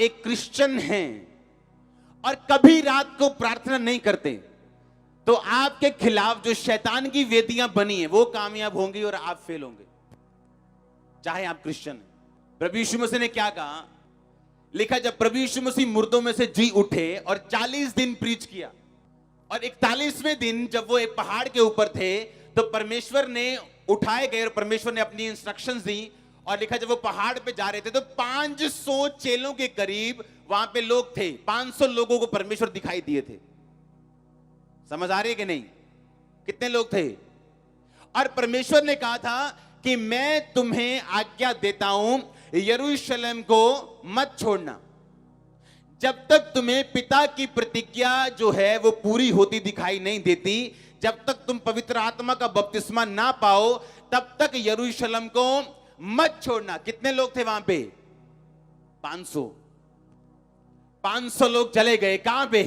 एक क्रिश्चियन हैं और कभी रात को प्रार्थना नहीं करते, तो आपके खिलाफ जो शैतान की वेदियां बनी हैं वो कामयाब होंगी और आप फेल होंगे, चाहे आप क्रिश्चियन हैं। प्रभु यीशु मसीह ने क्या कहा? लिखा, जब प्रभु यीशु मसीह मुर्दों में से जी उठे और 40 दिन प्रीच किया, और 41वें दिन जब वो एक पहाड़ के ऊपर थे तो परमेश्वर ने उठाए गए और परमेश्वर ने अपनी इंस्ट्रक्शंस दी। और लिखा, जब वो पहाड़ पे जा रहे थे तो 500 चेलों के करीब वहां पे लोग थे। 500 लोगों को परमेश्वर दिखाई दिए थे। समझ आ रही है कि नहीं? कितने लोग थे? और परमेश्वर ने कहा था कि मैं तुम्हें आज्ञा देता हूं यरूशलेम को मत छोड़ना जब तक तुम्हें पिता की प्रतिज्ञा जो है वो पूरी होती दिखाई नहीं देती। जब तक तुम पवित्र आत्मा का बपतिस्मा ना पाओ तब तक यरूशलेम को मत छोड़ना। कितने लोग थे वहां पे? 500। 500 लोग चले गए। कहां पे?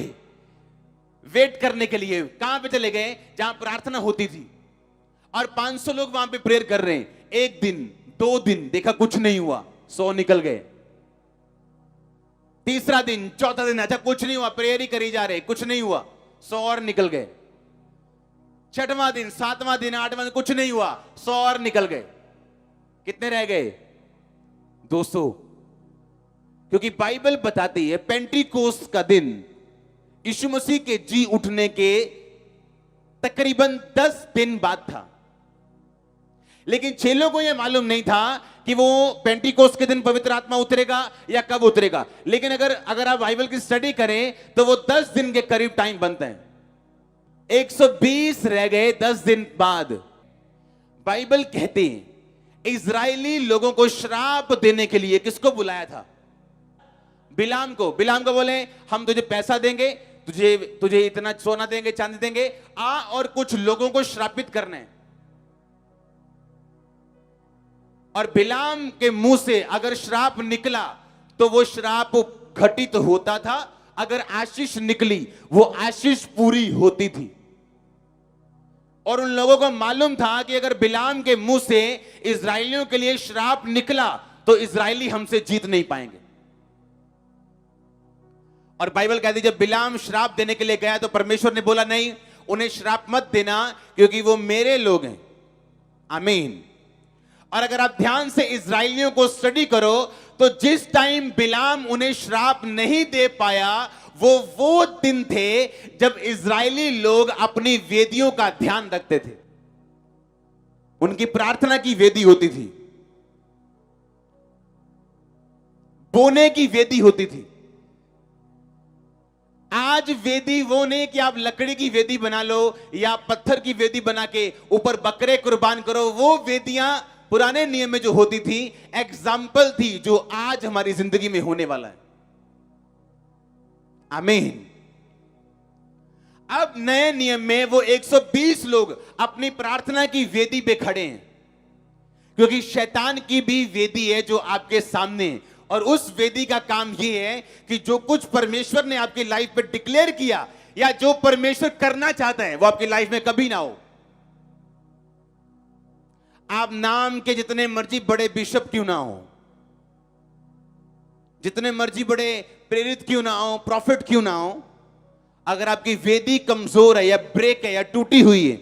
वेट करने के लिए। कहां पे चले गए? जहां प्रार्थना होती थी। और 500 लोग वहां पे प्रेयर कर रहे हैं। एक दिन, 2 दिन, देखा कुछ नहीं हुआ, 100 निकल गए। तीसरा दिन, चौथा दिन, अच्छा कुछ नहीं हुआ, प्रेयर ही करी जा रहे, कुछ नहीं हुआ, 100 और निकल गए। छठवां दिन, 7वां दिन, 8वां दिन, कुछ नहीं हुआ, 100 और निकल गए। कितने रह गए? 200। क्योंकि बाइबल बताती है पेंटिकोस्ट का दिन यीशु मसीह के जी उठने के तकरीबन 10 दिन बाद था। लेकिन चेलों को यह मालूम नहीं था कि वो पेंटिकोस्ट के दिन पवित्र आत्मा उतरेगा या कब उतरेगा। लेकिन अगर आप बाइबल की स्टडी करें तो वो 10 दिन के करीब टाइम बनते हैं। 120 रह गए 10 दिन बाद। बाइबल कहती है इजरायली लोगों को श्राप देने के लिए किसको बुलाया था? बिलाम को। बिलाम को बोले हम तुझे पैसा देंगे, तुझे इतना सोना देंगे, चांदी देंगे, आ और कुछ लोगों को श्रापित करना है। और बिलाम के मुंह से अगर श्राप निकला तो वो श्राप घटित होता था, अगर आशीष निकली वो आशीष पूरी होती थी। और उन लोगों को मालूम था कि अगर बिलाम के मुंह से इजरायलियों के लिए श्राप निकला तो इजरायली हमसे जीत नहीं पाएंगे। और बाइबल कहती है जब बिलाम श्राप देने के लिए गया तो परमेश्वर ने बोला नहीं, उन्हें श्राप मत देना क्योंकि वो मेरे लोग हैं। आमीन। और अगर आप ध्यान से इजरायलियों को स्टडी करो तो जिस टाइम बिलाम उन्हें श्राप नहीं दे पाया वो दिन थे जब इजरायली लोग अपनी वेदियों का ध्यान रखते थे। उनकी प्रार्थना की वेदी होती थी, बोने की वेदी होती थी। आज वेदी वो नहीं कि आप लकड़ी की वेदी बना लो या पत्थर की वेदी बना के ऊपर बकरे कुर्बान करो। वो वेदियां पुराने नियम में जो होती थी एग्जाम्पल थी जो आज हमारी जिंदगी में होने वाला है। आमीन। अब नए नियम में वो 120 लोग अपनी प्रार्थना की वेदी पे खड़े हैं, क्योंकि शैतान की भी वेदी है जो आपके सामने है। और उस वेदी का काम यह है कि जो कुछ परमेश्वर ने आपकी लाइफ पे डिक्लेयर किया या जो परमेश्वर करना चाहता है वो आपकी लाइफ में कभी ना हो। आप नाम के जितने मर्जी बड़े बिशप क्यों ना हो, जितने मर्जी बड़े प्रेरित क्यों ना हो, प्रॉफिट क्यों ना हो, अगर आपकी वेदी कमजोर है या ब्रेक है या टूटी हुई है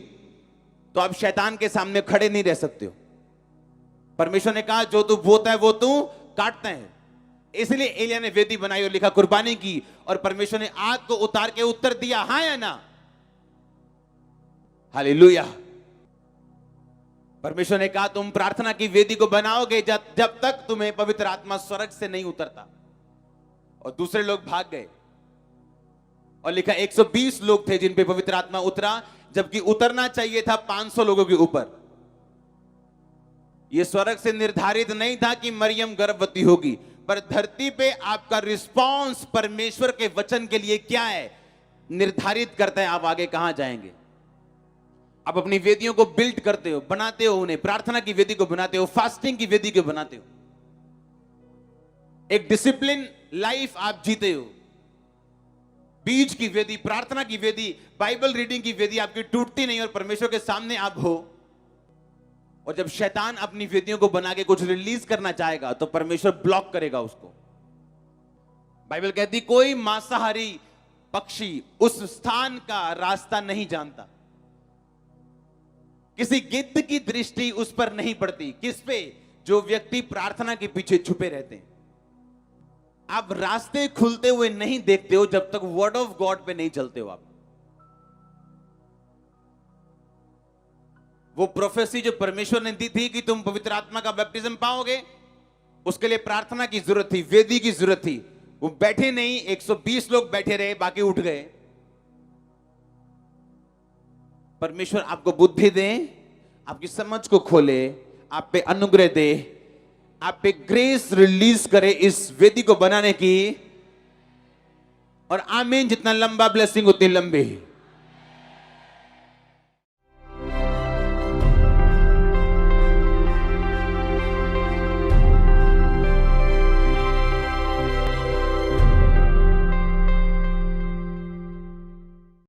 तो आप शैतान के सामने खड़े नहीं रह सकते हो। परमेश्वर ने कहा जो तू बोता है वो तू काटता है। इसलिए एलिया ने वेदी बनाई और लिखा कुर्बानी की, और परमेश्वर ने आग को उतार के उत्तर दिया, हां या ना? हालेलुया। परमेश्वर ने कहा तुम प्रार्थना की वेदी को बनाओगे जब तक तुम्हें पवित्र आत्मा स्वर्ग से नहीं उतरता। और दूसरे लोग भाग गए और लिखा 120 लोग थे जिन पे पवित्र आत्मा उतरा, जबकि उतरना चाहिए था 500 लोगों के ऊपर। यह स्वर्ग से निर्धारित नहीं था कि मरियम गर्भवती होगी, पर धरती पे आपका रिस्पांस परमेश्वर के वचन के लिए क्या है निर्धारित करता है आप आगे कहां जाएंगे। आप अपनी वेदियों को बिल्ड करते हो, बनाते हो, उन्हें प्रार्थना की वेदी को बनाते हो, फास्टिंग की वेदी को बनाते हो, एक डिसिप्लिन लाइफ आप जीते हो। बीज की वेदी, प्रार्थना की वेदी, बाइबल रीडिंग की वेदी आपकी टूटती नहीं और परमेश्वर के सामने आप हो। और जब शैतान अपनी वेदियों को बना के कुछ रिलीज करना चाहेगा तो परमेश्वर ब्लॉक करेगा उसको। बाइबल कहती कोई मांसाहारी पक्षी उस स्थान का रास्ता नहीं जानता, किसी गिद्ध की दृष्टि उस पर नहीं पड़ती। किस पे? जो व्यक्ति प्रार्थना के पीछे छुपे रहते हैं। आप रास्ते खुलते हुए नहीं देखते हो जब तक वर्ड ऑफ गॉड पे नहीं चलते हो। आप वो प्रोफेसी जो परमेश्वर ने दी थी कि तुम पवित्र आत्मा का बैप्टिज्म पाओगे, उसके लिए प्रार्थना की जरूरत थी, वेदी की जरूरत थी। वो बैठे नहीं, 120 लोग बैठे रहे, बाकी उठ गए। परमेश्वर आपको बुद्धि दे, आपकी समझ को खोले, आप पे अनुग्रह दे, आप पे ग्रेस रिलीज करे इस वेदी को बनाने की। और आमीन, जितना लंबा ब्लेसिंग उतनी लंबी।